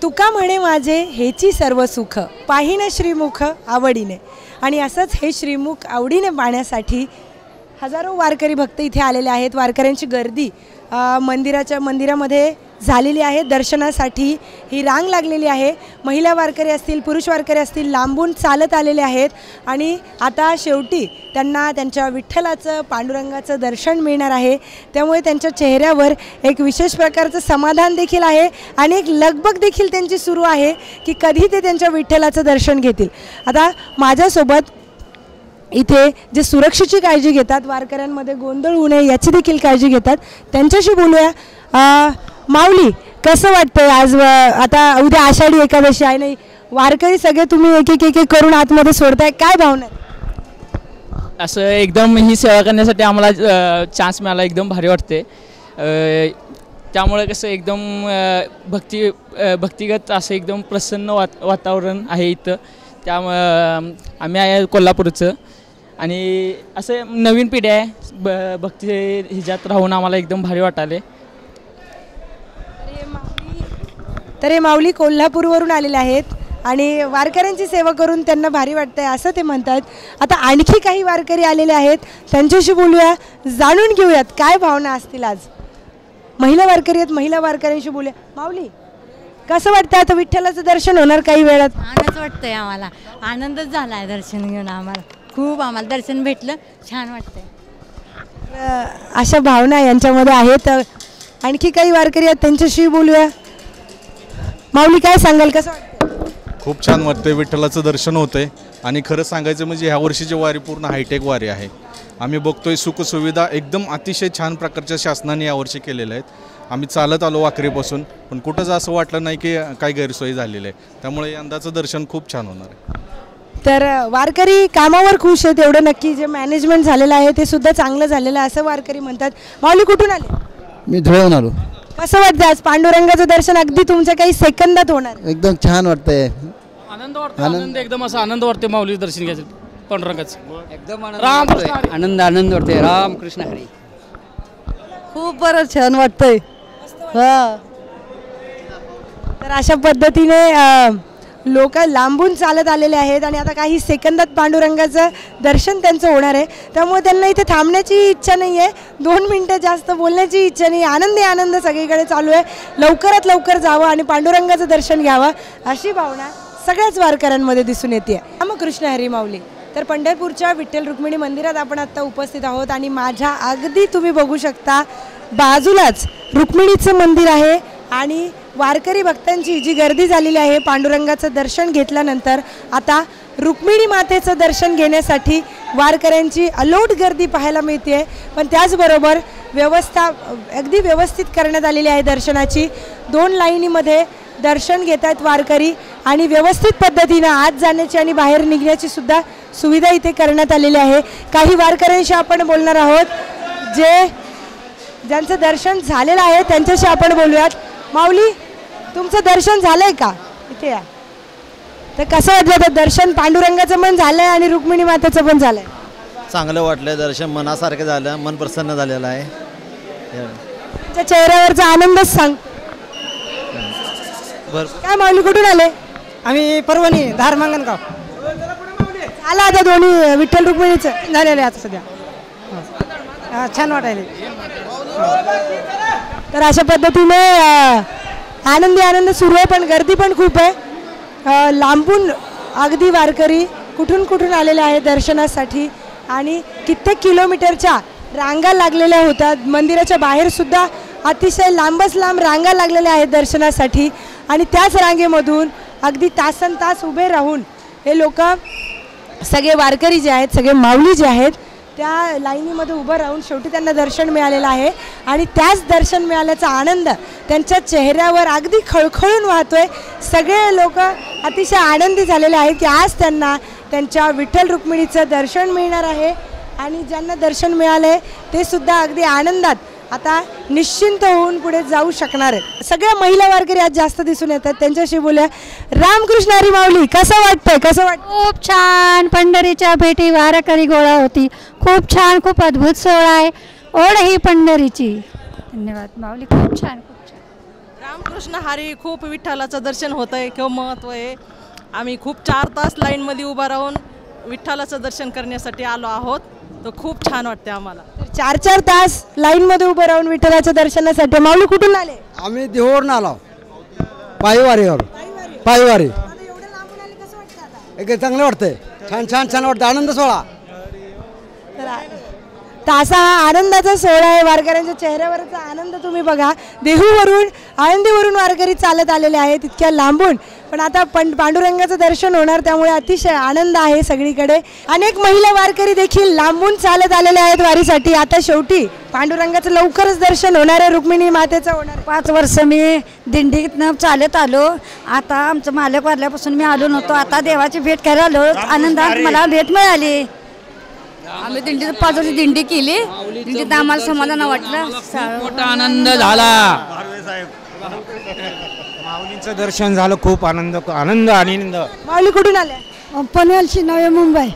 तुका म्हणे माझे हेची सर्व सुख पाहिने श्रीमुख आवडीने। आणि असंच हे श्रीमुख आवडीने पाहण्यासाठी हजारो वारकरी भक्त इथे आलेले आहेत। वारकऱ्यांची गर्दी मंदिरामध्ये झालेली आहे। दर्शनासाठी ही रांग लागलेली आहे। महिला वारकरी असतील, पुरुष वारकरी असतील, लांबून चालत आलेले आहेत आणि आता शेवटी त्यांना त्यांच्या विठ्ठलाचं पांडुरंगाचं दर्शन मिळणार आहे। त्यामुळे त्यांच्या चेहऱ्यावर एक विशेष प्रकारचं समाधान देखील आहे आणि एक लगबग देखील त्यांची सुरू आहे की कधी ते त्यांच्या विठ्ठलाचं दर्शन घेतील। आता माझ्यासोबत इथे जे सुरक्षेची काळजी घेतात, वारकऱ्यांमध्ये गोंधळ होऊ नये याची देखील काळजी घेतात, त्यांच्याशी बोलूया। माऊली, कसं वाटतंय आज? आता उद्या आषाढी एकादशी आहे, नाही वारकरी सगळे तुम्ही एक एक करून आतमध्ये सोडताय, काय भावना? असं एकदम ही सेवा करण्यासाठी आम्हाला चान्स मिळाला, एकदम भारी वाटते। त्यामुळे कसं एकदम भक्तिगत असं एकदम प्रसन्न वातावरण आहे इथं। त्यामुळे आम्ही आहे कोल्हापूरचं आणि असं नवीन पिढी आहे भक्ती ह्याच्यात राहून आम्हाला एकदम भारी वाटाले। तर हे माऊली कोल्हापूरवरून आलेले आहेत आणि वारकऱ्यांची सेवा करून त्यांना भारी वाटतंय असं ते म्हणतात। आता आणखी काही वारकरी आलेले आहेत, त्यांच्याशी बोलूया, जाणून घेऊयात काय भावना असतील आज। महिला वारकरी आहेत, महिला वारकऱ्यांशी बोलूया। माऊली, कसं वाटतं आता विठ्ठलाचं दर्शन होणार काही वेळात? आनंद वाटतंय, आम्हाला आनंदच झाला आहे दर्शन घेऊन, आम्हाला खूप आम्हाला दर्शन भेटलं, छान वाटतंय। अशा भावना यांच्यामध्ये आहेत। आणखी काही वारकरी आहेत, त्यांच्याशी बोलूया। माऊली, काय सांगाल, कसं वाटतं? खूप छान वाटतंय, विठ्ठलाचं दर्शन होतंय आणि खरं सांगायचं म्हणजे ह्या वर्षीची वारी पूर्ण हायटेक वारी आहे। आम्ही बघतोय सुखसुविधा एकदम अतिशय छान प्रकारच्या शासनाने यावर्षी केलेल्या आहेत। आम्ही चालत आलो वाकरीपासून, पण कुठंच असं वाटलं नाही की काही गैरसोयी झालेली आहे, त्यामुळे यंदाचं दर्शन खूप छान होणार आहे। तर वारकरी कामावर खुश आहेत, एवढं नक्की। जे मॅनेजमेंट झालेलं आहे ते सुद्धा चांगलं झालेलं आहे असं वारकरी म्हणतात। माऊली, कुठून आले? मी धुळ्याहून आलो। कसं वाटतं आज पांडुरंगाचं दर्शन अगदी तुमच्या काही सेकंदात होणार? एकदम छान वाटतंय, आनंद वाटतो, आनंद एकदम असा आनंद वाटते माऊली दर्शन घ्यायचं पांडुरंगाचं, एकदम आनंद वाटतोय। रामकृष्ण हरी। खूप बरं, छान वाटतंय। हां, तर अशा पद्धतीने लोक लांबून चालत आलेले आहेत आणि आता काही सेकंदात पांडुरंगाचं दर्शन त्यांचं होणार आहे। त्यामुळे त्यांना इथे थांबण्याची इच्छा नाही आहे, 2 मिनटं जास्त बोलण्याची इच्छा नाही। आनंद सगळीकडे चालू आहे, लवकरात लवकर जावं आणि पांडुरंगाचं दर्शन घ्यावं अशी भावना सगळ्याच वारकऱ्यांमध्ये दिसून येते। रामकृष्ण हरी। माऊली, तर पंढरपूरच्या विठ्ठल रुक्मिणी मंदिरात आपण आत्ता उपस्थित आहोत आणि माझ्या अगदी तुम्ही बघू शकता बाजूलाच रुक्मिणीचं मंदिर आहे आणि वारकरी भक्तांची जी गर्दी झालेली आहे पांडुरंगाचं दर्शन घेतल्यानंतर आता रुक्मिणी मातेचं दर्शन घेण्यासाठी वारकऱ्यांची अलोट गर्दी पाहायला मिळते। पण त्याचबरोबर व्यवस्था अगदी व्यवस्थित करण्यात आलेली आहे दर्शनाची। 2 लाईनीमध्ये दर्शन घेत आहेत वारकरी आणि व्यवस्थित पद्धतीने आत जाण्याची आणि बाहेर निघण्याची सुद्धा सुविधा इथे करण्यात आलेली आहे। काही वारकऱ्यांशी आपण बोलणार आहोत ज्यांचं दर्शन झालेलं आहे, त्यांच्याशी आपण बोलूयात। माऊली, तुमचं दर्शन झालंय का? इथे या। तर कसं वाटलं तर दर्शन? पांडुरंगाचं पण झालंय आणि रुक्मिणी मातेचं पण झालंय। चांगलं वाटलं, दर्शन मनासारखं झालं, मन प्रसन्न झालेलं आहे। तुमच्या चेहऱ्यावरचा आनंदच सांग। काय माऊली, कुठून आले? आम्ही परभणी, धार मंगनगाव। झालं आता दोन्ही विठ्ठल रुक्मिणीचं झालेलं आहे आता सध्या, छान वाटायले। तर अशा पद्धतीने आनंद सुरू आहे, पण गर्दी पण खूप आहे। लांबून अगदी वारकरी कुठून आलेले आहेत दर्शनासाठी आणि कित्येक किलोमीटरच्या रांगा लागलेल्या होतात। मंदिराच्या बाहेर सुद्धा अतिशय लांबच लांब रांगा लागलेल्या आहेत दर्शनासाठी आणि त्याच रांगेमधून अगदी तासनतास उभे राहून हे लोक सगळे वारकरी जे आहेत, सगळे माऊली जे आहेत, त्या लाईनीमध्ये उभं राहून शेवटी त्यांना दर्शन मिळालेलं आहे आणि त्याच दर्शन मिळाल्याचा आनंद त्यांच्या चेहऱ्यावर अगदी खळखळून वाहतोय। सगळे लोक अतिशय आनंदी झालेले आहेत की आज त्यांना त्यांच्या विठ्ठल रुक्मिणीचं दर्शन मिळणार आहे आणि ज्यांना दर्शन मिळाले ते सुद्धा अगदी आनंदात आता निश्चिंत होऊन पुढे जाऊ शकणार आहेत। सगळ्या महिला वारकरी आज जास्त दिसून येतात, त्यांच्याशी बोलूया। रामकृष्ण हरी। माऊली, कसं वाटतंय? कसं वाटतं? खूप छान, पंढरीच्या भेटी वारकरी गोळा होती, खूप छान, खूप अद्भुत सोहळा आहे, ओढ ही पंढरीची। धन्यवाद माऊली, खूप छान, खूप छान। रामकृष्ण हरी खूप विठ्ठलाचं दर्शन होत आहे किंवा महत्त्व आहे. आम्ही खूप 4 तास लाईनमध्ये उभा राहून विठ्ठलाचं दर्शन करण्यासाठी आलो आहोत. तर खूप छान वाटते आम्हाला. 4-4 तास लाईनमध्ये उभं राहून विठ्ठलाच्या दर्शनासाठी. माऊली कुठून आले? आम्ही देहूवरून आलो पायवारीवर. पायवारी एक चांगलं वाटतंय. छान छान छान वाटतं. आनंद सोहळा. तर असा हा आनंदाचा सोहळा आहे. वारकऱ्यांच्या चेहऱ्यावरचा आनंद तुम्ही बघा. देहूवरून आळंदीवरून वारकरी चालत आलेले आहेत इतक्या लांबून. पण आता पांडुरंगाचं दर्शन होणार त्यामुळे अतिशय आनंद आहे सगळीकडे. अनेक महिला वारकरी देखील लांबून चालत आलेले आहेत वारीसाठी. आता शेवटी पांडुरंगाचं लवकरच दर्शन होणार आहे. रुक्मिणी मातेचं होणार. 5 वर्ष मी दिंडीतनं चालत आलो. आता आमचं मालक वारल्यापासून मी आलो नव्हतो. आता देवाची भेट करायला आलो. आनंदात मला भेट मिळाली. आम्ही दिंडीत 5 वर्ष दिंडी केली. दिंडीत आम्हाला समाधान वाटलं. मोठा आनंद झाला. माऊलींचं दर्शन झालं. खूप आनंद आनंद. माऊली कुठून आल्या? पनवेलची नवी मुंबई.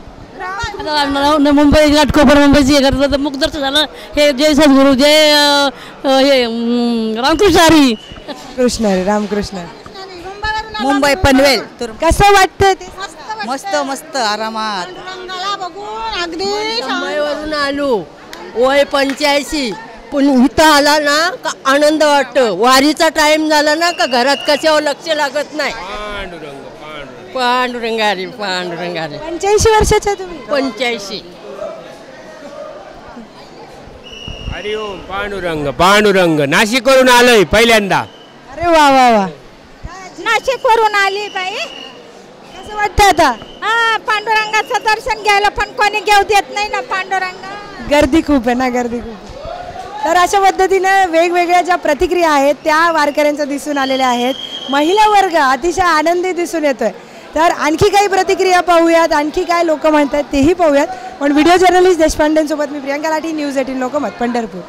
मुंबई घाटकोपर मुंबईची करतात. मुख दर्शन झालं. हे जय सद्गुरू जय हे रामकृष्ण हरी. कृष्ण हरी रामकृष्ण. मुंबई पनवेल. कसं वाटतंय ते? मस्त मस्त आरामात. मुंबईवरून आलो. वय 85. पण इथं आला ना का आनंद वाटतो. वारीचा टाइम झाला ना का घरात कशावर लक्ष लागत नाही. पांडुरंगारी पांडुरंगारी. 85 वर्षाचे तुम्ही? 85. हरिओम. पांडुरंग पांडुरंग. नाशिकवरून आलोय पहिल्यांदा. अरे वा वा वा. नाशिकवरून आली बाई. कसं वाटतं आता? पांडुरंगाचं दर्शन घ्यायला पण कोणी घेऊ देत नाही ना. पांडुरंगा गर्दी खूप आहे ना. गर्दी खूप आहे. तर अशा पद्धतीनं वेगवेगळ्या ज्या प्रतिक्रिया आहेत त्या वारकऱ्यांच्या दिसून आलेल्या आहेत. महिला वर्ग अतिशय आनंदी दिसून येतोय. तर आणखी काही प्रतिक्रिया पाहूयात. आणखी काय लोक म्हणतात तेही पाहूयात. पण व्हिडिओ जर्नलिस्ट देशपांडेंसोबत मी प्रियांका लाठी, न्यूज 18 लोकमत, पंढरपूर.